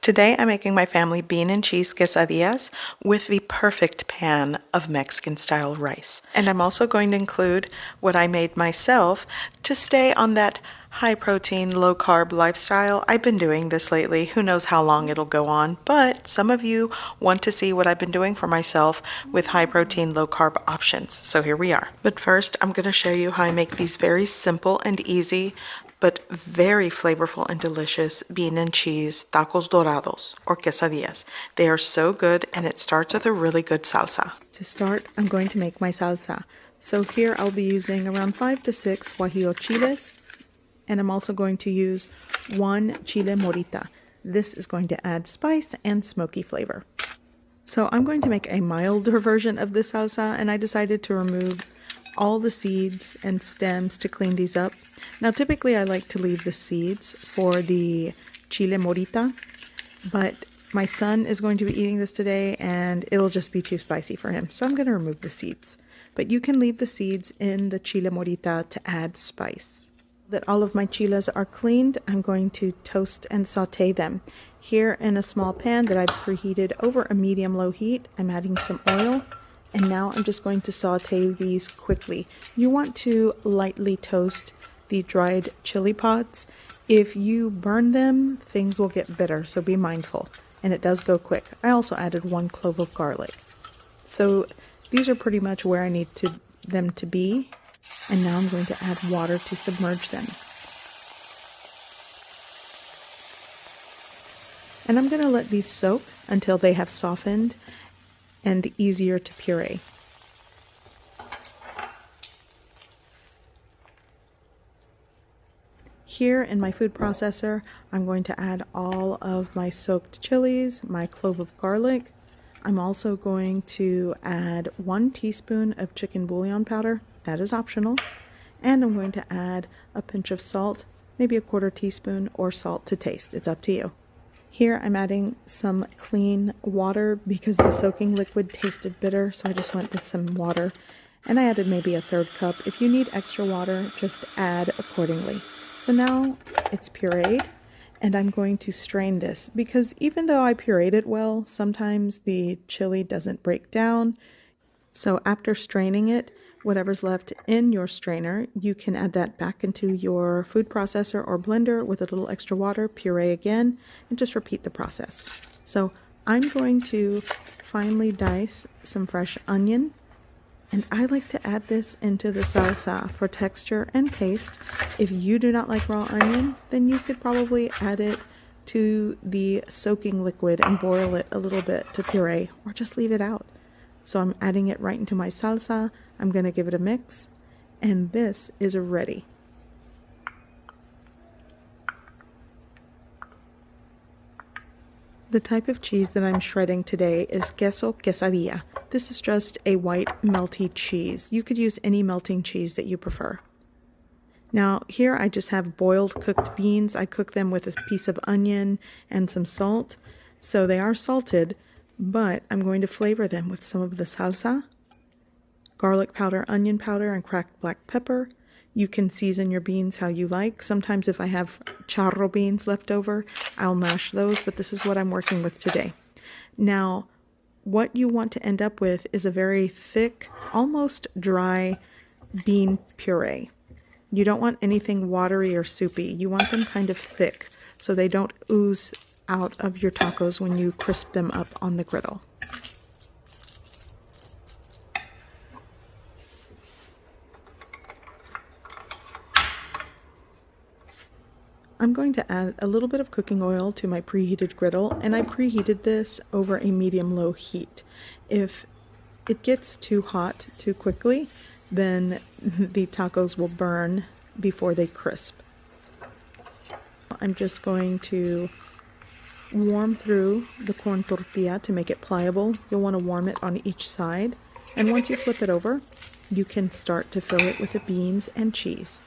Today I'm making my family bean and cheese quesadillas with the perfect pan of Mexican style rice. And I'm also going to include what I made myself to stay on that high protein, low carb lifestyle. I've been doing this lately. Who knows how long it'll go on, but some of you want to see what I've been doing for myself with high protein, low carb options. So here we are. But first, I'm going to show you how I make these very simple and easy but very flavorful and delicious bean and cheese tacos dorados or quesadillas. They are so good, and it starts with a really good salsa. To start, I'm going to make my salsa. So here I'll be using around 5 to 6 guajillo chiles, and I'm also going to use 1 chile morita. This is going to add spice and smoky flavor. So I'm going to make a milder version of this salsa, and I decided to remove all the seeds and stems to clean these up. Now typically I like to leave the seeds for the chile morita, but my son is going to be eating this today and it'll just be too spicy for him, so I'm going to remove the seeds. But you can leave the seeds in the chile morita to add spice. That all of my chiles are cleaned, I'm going to toast and saute them. Here in a small pan that I've preheated over a medium-low heat, I'm adding some oil. And now I'm just going to saute these quickly. You want to lightly toast the dried chili pods. If you burn them, things will get bitter, so be mindful. And it does go quick. I also added 1 clove of garlic. So these are pretty much where I need them to be. And now I'm going to add water to submerge them. And I'm going to let these soak until they have softened and easier to puree. Here in my food processor, I'm going to add all of my soaked chilies, my clove of garlic. I'm also going to add 1 teaspoon of chicken bouillon powder. That is optional. And I'm going to add a pinch of salt, maybe a 1/4 teaspoon, or salt to taste. It's up to you. Here I'm adding some clean water because the soaking liquid tasted bitter, so I just went with some water. And I added maybe a 1/3 cup. If you need extra water, just add accordingly. So now it's pureed, and I'm going to strain this because even though I pureed it well, sometimes the chili doesn't break down. So after straining it, whatever's left in your strainer, you can add that back into your food processor or blender with a little extra water, puree again, and just repeat the process. So I'm going to finely dice some fresh onion, and I like to add this into the salsa for texture and taste. If you do not like raw onion, then you could probably add it to the soaking liquid and boil it a little bit to puree, or just leave it out. So I'm adding it right into my salsa. I'm going to give it a mix, and this is ready. The type of cheese that I'm shredding today is queso quesadilla. This is just a white melty cheese. You could use any melting cheese that you prefer. Now here I just have boiled cooked beans. I cook them with a piece of onion and some salt. So they are salted, but I'm going to flavor them with some of the salsa, garlic powder, onion powder, and cracked black pepper. You can season your beans how you like. Sometimes if I have charro beans left over, I'll mash those, but this is what I'm working with today. Now, what you want to end up with is a very thick, almost dry bean puree. You don't want anything watery or soupy. You want them kind of thick so they don't ooze out of your tacos when you crisp them up on the griddle. I'm going to add a little bit of cooking oil to my preheated griddle, and I preheated this over a medium-low heat. If it gets too hot too quickly, then the tacos will burn before they crisp. I'm just going to warm through the corn tortilla to make it pliable. You'll want to warm it on each side, and once you flip it over, you can start to fill it with the beans and cheese.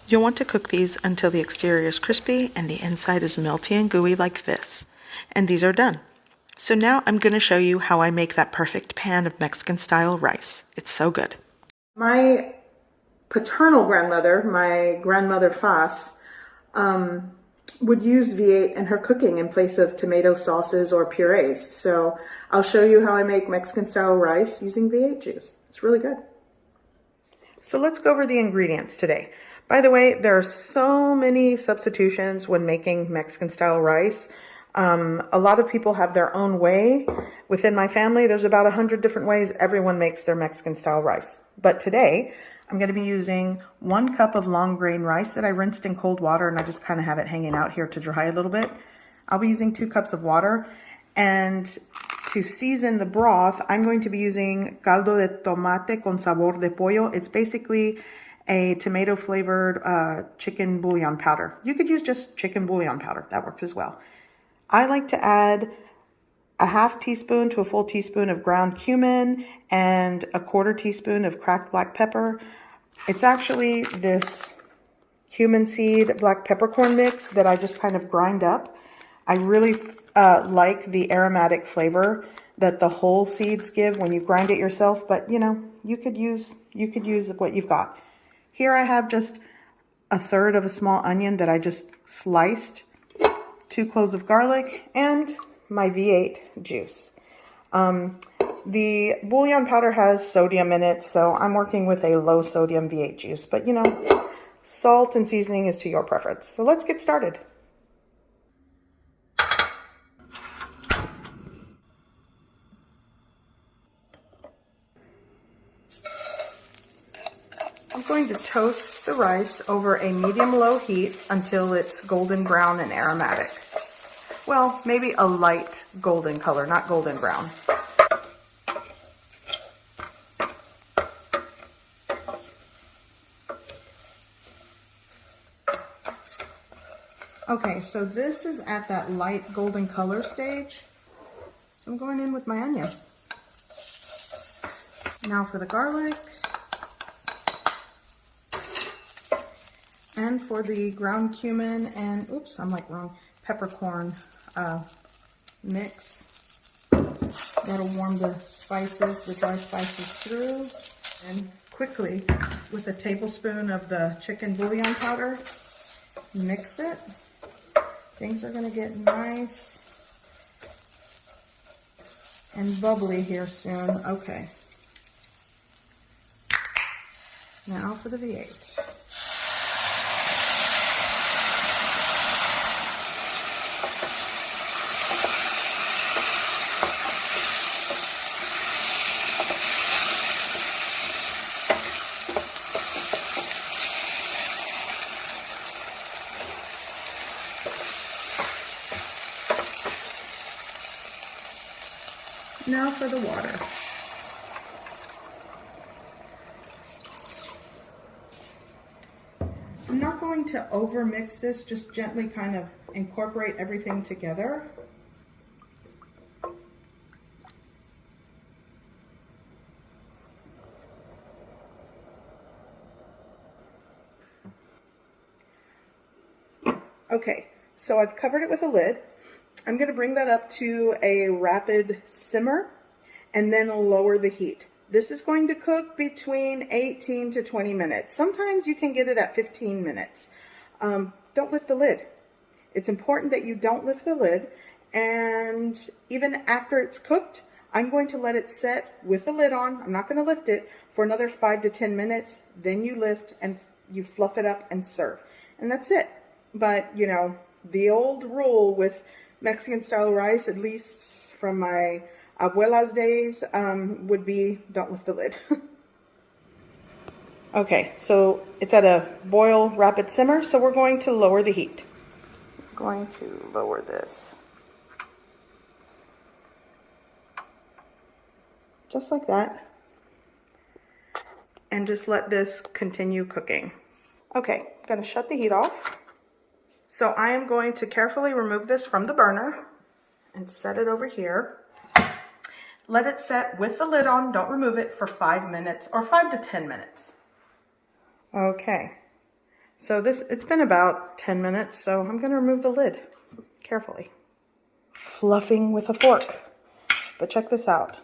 You'll want to cook these until the exterior is crispy and the inside is melty and gooey like this. And these are done. So now I'm going to show you how I make that perfect pan of Mexican style rice. It's so good. My paternal grandmother, my grandmother Fas, would use V8 in her cooking in place of tomato sauces or purees. So I'll show you how I make Mexican style rice using V8 juice. It's really good. So let's go over the ingredients today. By the way, there are so many substitutions when making Mexican style rice. A lot of people have their own way. Within my family, there's about 100 different ways everyone makes their Mexican style rice. But today, I'm going to be using 1 cup of long grain rice that I rinsed in cold water, and I just kind of have it hanging out here to dry a little bit. I'll be using 2 cups of water, and to season the broth, I'm going to be using caldo de tomate con sabor de pollo. It's basically a tomato flavored chicken bouillon powder. You could use just chicken bouillon powder. That works as well. I like to add a 1/2 teaspoon to a full teaspoon of ground cumin and a 1/4 teaspoon of cracked black pepper. It's actually this cumin seed black peppercorn mix that I just kind of grind up. I really like the aromatic flavor that the whole seeds give when you grind it yourself, but you know, you could use what you've got. Here I have just 1/3 of a small onion that I just sliced, 2 cloves of garlic, and my V8 juice. The bouillon powder has sodium in it, so I'm working with a low sodium V8 juice, but you know, salt and seasoning is to your preference. So let's get started. I'm going to toast the rice over a medium-low heat until it's golden brown and aromatic. Well, maybe a light golden color, not golden brown. Okay, so this is at that light golden color stage. So I'm going in with my onion. Now for the garlic. And for the ground cumin and, oops, I'm like wrong, peppercorn mix. That'll warm the spices, the dry spices through. And quickly, with a tablespoon of the chicken bouillon powder, mix it. Things are gonna get nice and bubbly here soon. Okay. Now for the V8. Now for the water. I'm not going to over mix this, just gently kind of incorporate everything together. Okay, so I've covered it with a lid. I'm going to bring that up to a rapid simmer and then lower the heat. This is going to cook between 18 to 20 minutes. Sometimes you can get it at 15 minutes. Don't lift the lid. It's important that you don't lift the lid, and even after it's cooked, I'm going to let it set with the lid on. I'm not going to lift it for another 5 to 10 minutes. Then you lift and you fluff it up and serve. And that's it. But, you know, the old rule with Mexican style rice, at least from my abuela's days, would be don't lift the lid. Okay, so it's at a boil rapid simmer, so we're going to lower the heat. I'm going to lower this. Just like that. And just let this continue cooking. Okay, I'm going to shut the heat off. So I am going to carefully remove this from the burner and set it over here. Let it set with the lid on. Don't remove it for 5 minutes or 5 to 10 minutes. Okay, So it's been about 10 minutes, so I'm going to remove the lid carefully. Fluffing with a fork. But check this out.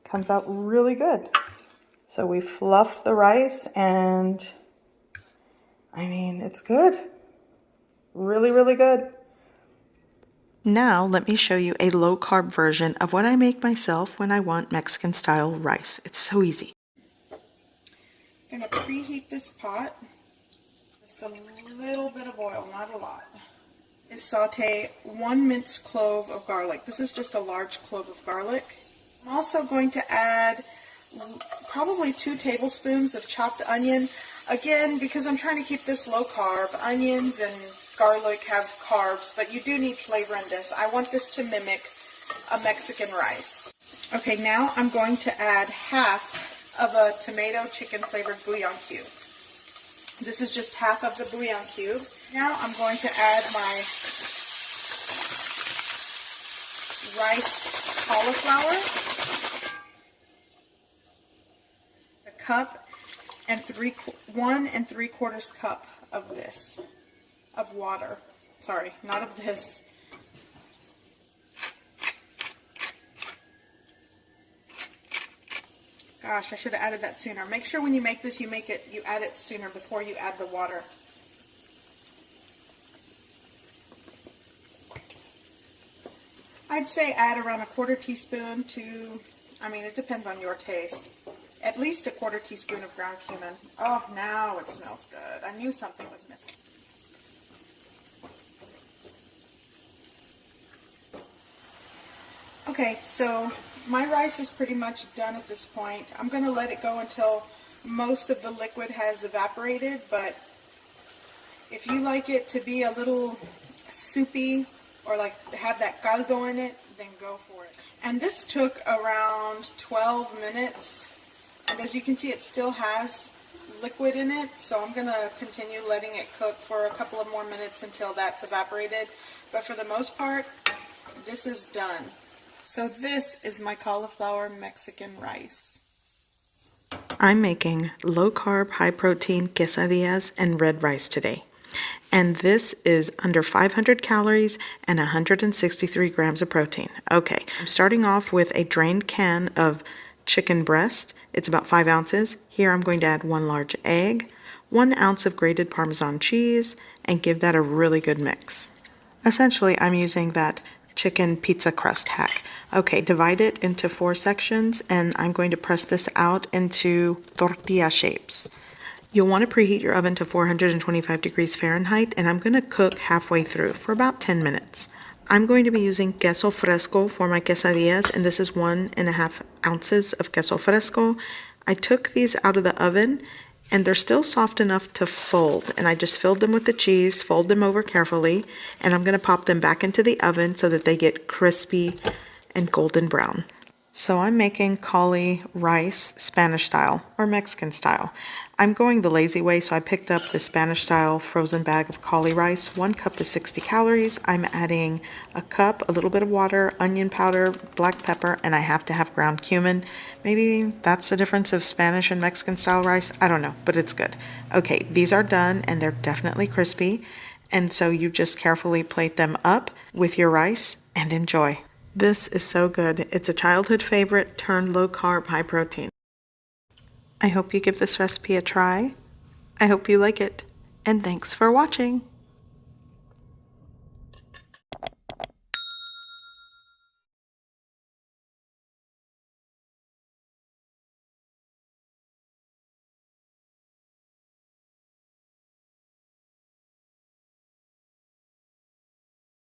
Comes out really good. So we fluff the rice and I mean, it's good. Really, really good. Now let me show you a low-carb version of what I make myself when I want Mexican-style rice. It's so easy. I'm going to preheat this pot. Just a little bit of oil, not a lot. Is saute 1 minced clove of garlic. This is just a large clove of garlic. I'm also going to add probably 2 tablespoons of chopped onion. Again, because I'm trying to keep this low carb, onions and garlic have carbs, but you do need flavor in this. I want this to mimic a Mexican rice. Okay, now I'm going to add half of a tomato chicken flavored bouillon cube. This is just half of the bouillon cube. Now I'm going to add my rice cauliflower, a cup, and 1 3/4 cup of this, of water. Sorry, not of this. Gosh, I should have added that sooner. Make sure when you make this, you add it sooner before you add the water. I'd say add around 1/4 teaspoon to, I mean, it depends on your taste. At least 1/4 teaspoon of ground cumin. Oh, now it smells good. I knew something was missing. Okay, so my rice is pretty much done at this point. I'm going to let it go until most of the liquid has evaporated, but if you like it to be a little soupy or like have that caldo in it, then go for it. And this took around 12 minutes, and as you can see, it still has liquid in it, so I'm going to continue letting it cook for a couple of more minutes until that's evaporated. But for the most part, this is done. So this is my cauliflower Mexican rice. I'm making low-carb, high-protein quesadillas and red rice today. And this is under 500 calories and 163 grams of protein. Okay, I'm starting off with a drained can of chicken breast. It's about 5 ounces. Here I'm going to add 1 large egg, 1 ounce of grated Parmesan cheese, and give that a really good mix. Essentially, I'm using that chicken pizza crust hack. Okay, divide it into 4 sections, and I'm going to press this out into tortilla shapes. You'll want to preheat your oven to 425 degrees Fahrenheit, and I'm going to cook halfway through for about 10 minutes. I'm going to be using queso fresco for my quesadillas, and this is 1.5 ounces of queso fresco. I took these out of the oven, and they're still soft enough to fold, and I just filled them with the cheese, fold them over carefully, and I'm going to pop them back into the oven so that they get crispy and golden brown. So I'm making cauli rice Spanish style or Mexican style. I'm going the lazy way, so I picked up the Spanish style frozen bag of cauli rice. 1 cup is 60 calories. I'm adding a cup, a little bit of water, onion powder, black pepper, and I have to have ground cumin. Maybe that's the difference of Spanish and Mexican style rice. I don't know, but it's good. Okay, these are done and they're definitely crispy. And so you just carefully plate them up with your rice and enjoy. This is so good. It's a childhood favorite turned low carb, high protein. I hope you give this recipe a try. I hope you like it. And thanks for watching.